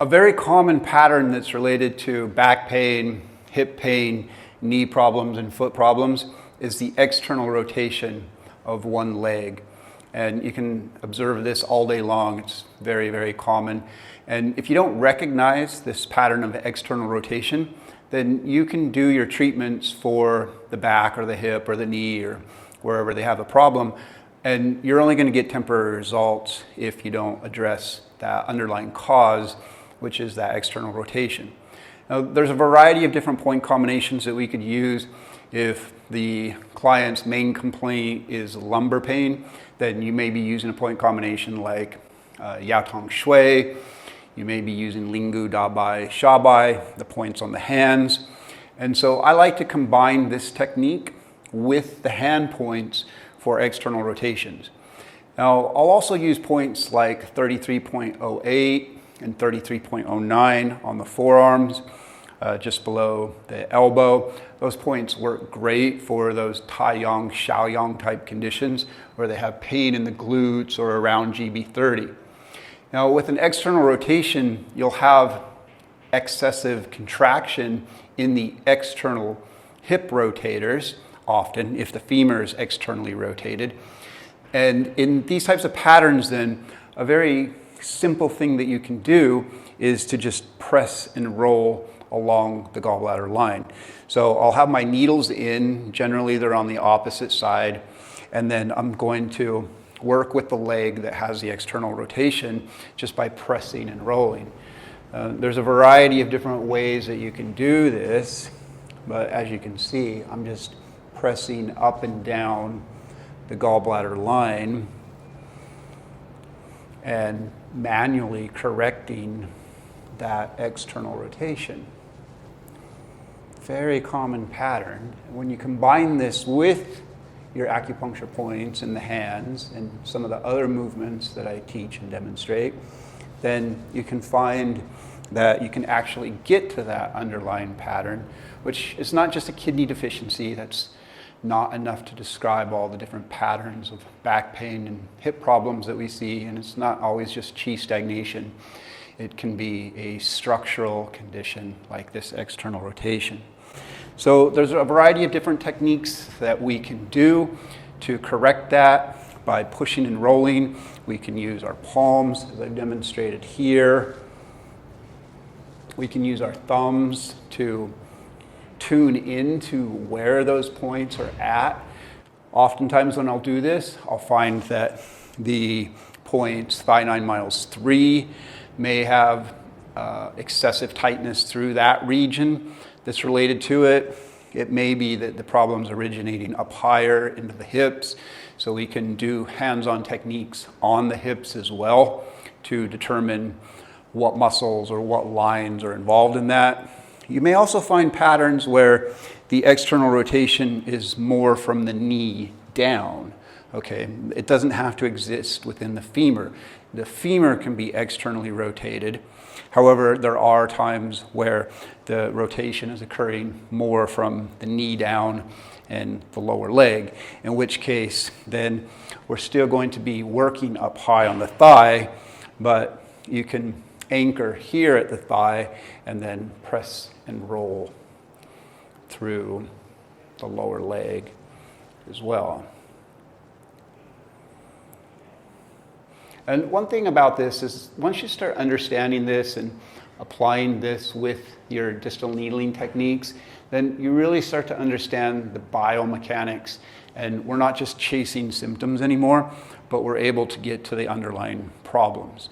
A very common pattern that's related to back pain, hip pain, knee problems, and foot problems is the external rotation of one leg. And you can observe this all day long. It's very, very common. And if you don't recognize this pattern of external rotation, then you can do your treatments for the back or the hip or the knee or wherever they have a problem, and you're only going to get temporary results if you don't address that underlying cause, which is that external rotation. Now, there's a variety of different point combinations that we could use. If the client's main complaint is lumbar pain, then you may be using a point combination like Yao Tong Xue. You may be using Ling Gu, Xia Bai, the points on the hands. And so I like to combine this technique with the hand points for external rotations. Now, I'll also use points like 33.08 and 33.09 on the forearms, just below the elbow. Those points work great for those Tai Yang, Xiao Yang type conditions where they have pain in the glutes or around GB30. Now, with an external rotation, you'll have excessive contraction in the external hip rotators, often if the femur is externally rotated. And in these types of patterns, then, a very simple thing that you can do is to just press and roll along the gallbladder line. So I'll have my needles in, generally they're on the opposite side, and then I'm going to work with the leg that has the external rotation just by pressing and rolling. There's a variety of different ways that you can do this, but as you can see, I'm just pressing up and down the gallbladder line and manually correcting that external rotation. Very common pattern. When you combine this with your acupuncture points in the hands and some of the other movements that I teach and demonstrate, then you can find that you can actually get to that underlying pattern, which is not just a kidney deficiency. That's not enough to describe all the different patterns of back pain and hip problems that we see, and it's not always just qi stagnation. It can be a structural condition like this external rotation. So there's a variety of different techniques that we can do to correct that by pushing and rolling. We can use our palms, as I've demonstrated here. We can use our thumbs to tune into where those points are at. Oftentimes when I'll do this, I'll find that the points thigh 9 miles 3 may have excessive tightness through that region that's related to it. It may be that the problem's originating up higher into the hips, so we can do hands-on techniques on the hips as well to determine what muscles or what lines are involved in that. You may also find patterns where the external rotation is more from the knee down. Okay, it doesn't have to exist within the femur. The femur can be externally rotated. However, there are times where the rotation is occurring more from the knee down and the lower leg, in which case then we're still going to be working up high on the thigh, but you can anchor here at the thigh and then press and roll through the lower leg as well. And one thing about this is once you start understanding this and applying this with your distal needling techniques, then you really start to understand the biomechanics, and we're not just chasing symptoms anymore, but we're able to get to the underlying problems.